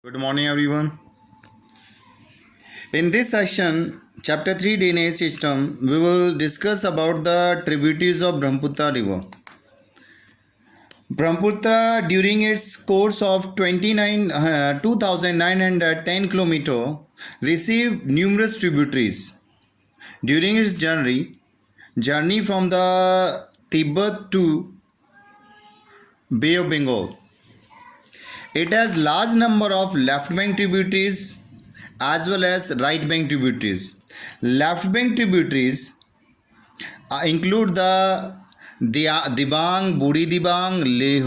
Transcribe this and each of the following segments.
Good morning, everyone. In this session, Chapter 3 Drainage System, we will discuss about the tributaries of Brahmaputra River. Brahmaputra, during its course of 2,910 km, received numerous tributaries. During its journey from the Tibet to Bay of Bengal, it has large number of left bank tributaries as well as right bank tributaries. Left bank tributaries include the Dibang, Budi Dibang,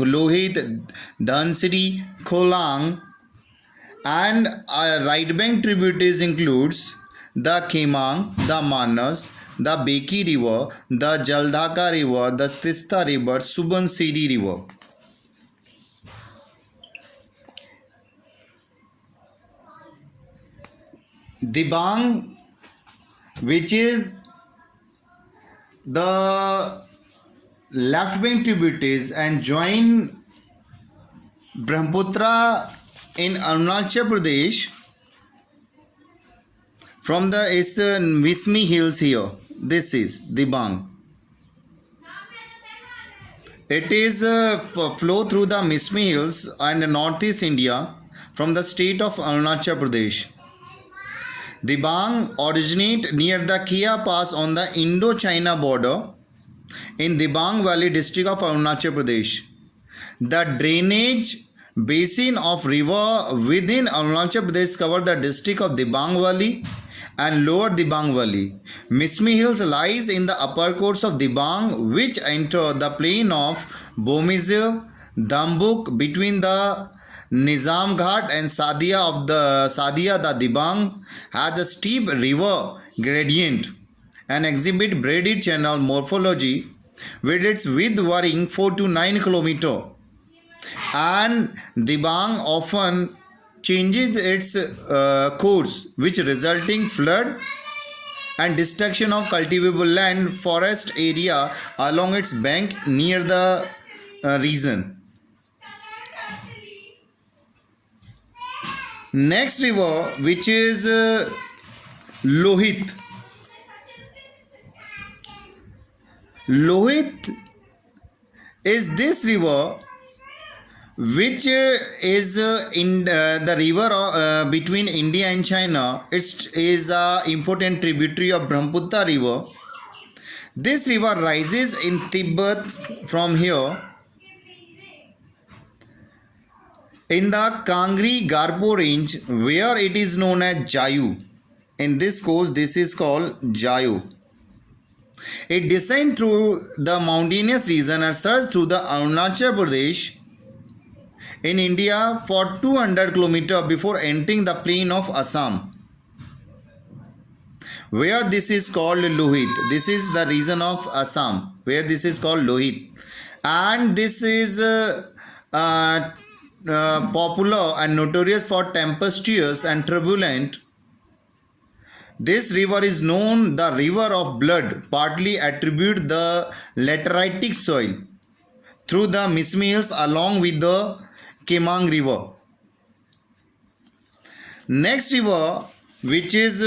Lohit, Dhansiri, Kholang, and right bank tributaries includes the Khemang, the Manas, the Beki River, the Jaldhaka River, the Tista River, Subansiri River. Dibang, which is the left bank tributaries and join Brahmaputra in Arunachal Pradesh from the Mismi Hills here. This is Dibang. It is flow through the Mismi Hills and northeast India from the state of Arunachal Pradesh. Dibang originate near the Kia Pass on the Indo-China border in Dibang Valley district of Arunachal Pradesh. The drainage basin of river within Arunachal Pradesh cover the district of Dibang Valley and Lower Dibang Valley. Mismi Hills lies in the upper course of Dibang, which enter the plain of Bomizir, Dambuk between the Nizam Ghat and Sadia the Dibang has a steep river gradient and exhibit braided channel morphology with its width varying 4 to 9 km. And Dibang often changes its course, which resulting flood and destruction of cultivable land, forest area along its bank near the region. Next river, which is Lohit. Lohit is this river which is in the river between India and China. It is an important tributary of Brahmaputra river. This river rises in Tibet from here. In the Kangri Garpo range, where it is known as Jayu. In this course, this is called Jayu. It descends through the mountainous region and surges through the Arunachal Pradesh in India for 200 km before entering the plain of Assam, where this is called Lohit. This is the region of Assam, where this is called Lohit. And this is popular and notorious for tempestuous and turbulent. This river is known the river of blood, partly attribute the lateritic soil through the Mismi Hills along with the Khemang River. Next river, which is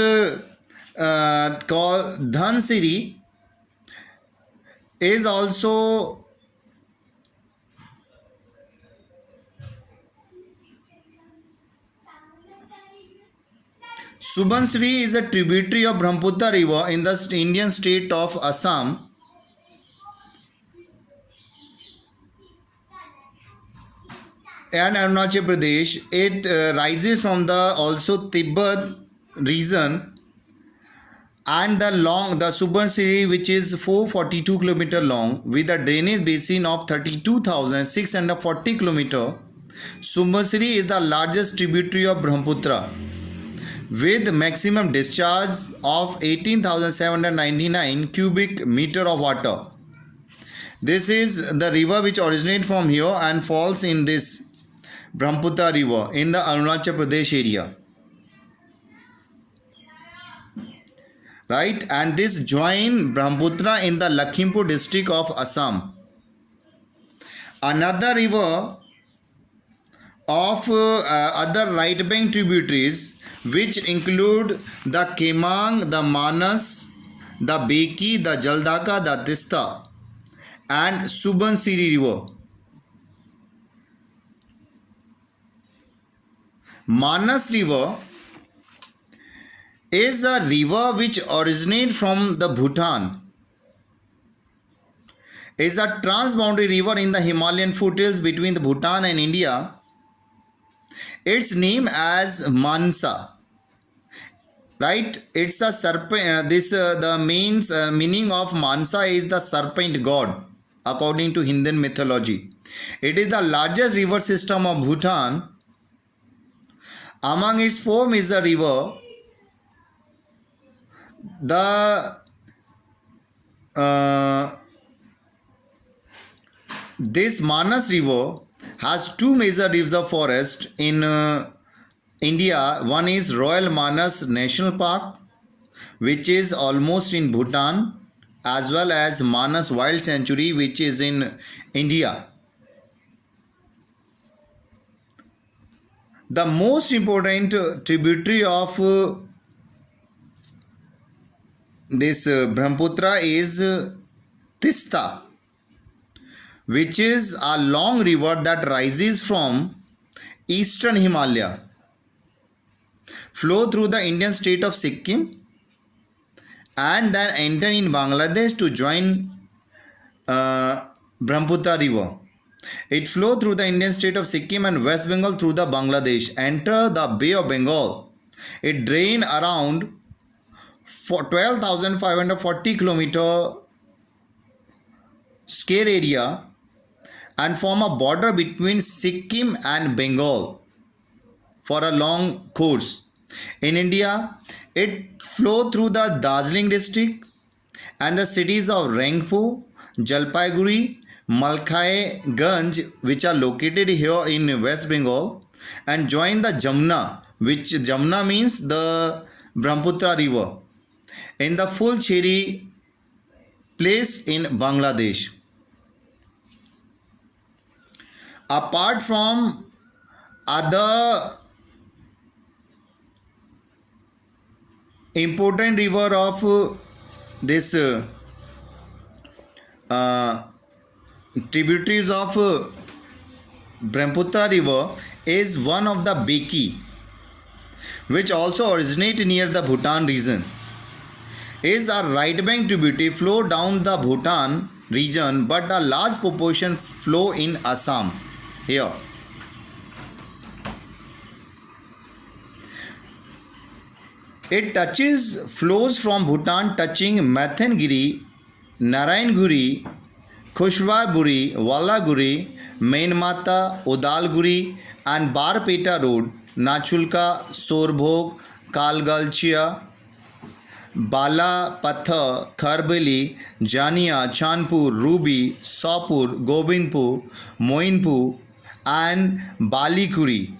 called Dhansiri, is also Subansiri is a tributary of Brahmaputra river in the Indian state of Assam. And Arunachal Pradesh. It rises from the also Tibet region and the Subansiri, which is 442 km long with a drainage basin of 32,640 km. Subansiri is the largest tributary of Brahmaputra with maximum discharge of 18,799 cubic meter of water. This is the river which originates from here and falls in this Brahmaputra river in the Arunachal Pradesh area. Right, and this join Brahmaputra in the Lakhimpur district of Assam. Another river of other right bank tributaries, which include the Kemang, the Manas, the Beki, the Jaldaka, the Tista, and Subansiri River. Manas River is a river which originates from the Bhutan. Is a transboundary river in the Himalayan foothills between the Bhutan and India. Its name as Mansa. Right? It's a serpent. The meaning of Mansa is the serpent god, according to Hindu mythology. It is the largest river system of Bhutan. Among its four major rivers, this Manas River has two major reserve forests in India. One is Royal Manas National Park, which is almost in Bhutan, as well as Manas Wild Sanctuary, which is in India. The most important tributary of this Brahmaputra is Tista, which is a long river that rises from eastern Himalaya, flow through the Indian state of Sikkim, and then enter in Bangladesh to join Brahmaputra river. It flows through the Indian state of Sikkim and West Bengal through the Bangladesh, enter the Bay of Bengal. It drains around 12,540 kilometer square area and form a border between Sikkim and Bengal for a long course. In India, it flows through the Darjeeling district and the cities of Rangpur, Jalpaiguri, Malkai Ganj, which are located here in West Bengal, and join the Jamna, which Jamna means the Brahmaputra river, in the full Cheri place in Bangladesh. Apart from other important river of this tributaries of Brahmaputra river is one of the Beki, which also originate near the Bhutan region. Is a right bank tributary flow down the Bhutan region, but a large proportion flow in Assam here. It flows from Bhutan touching Mathangiri, Narayanaguri, Khushwaburi, Wallaguri, Mainmata, Udalguri and Barpeta Road, Nachulka, Sorbhog, Kalgalchia, Bala Patha, Kharbali, Jania, Chanpur, Rubi, Sopur, Gobindpur, Moinpur and Balikuri.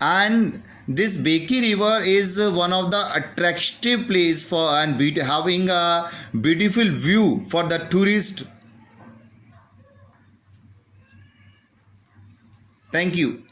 And this Beki river is one of the attractive place for and having a beautiful view for the tourist. Thank you.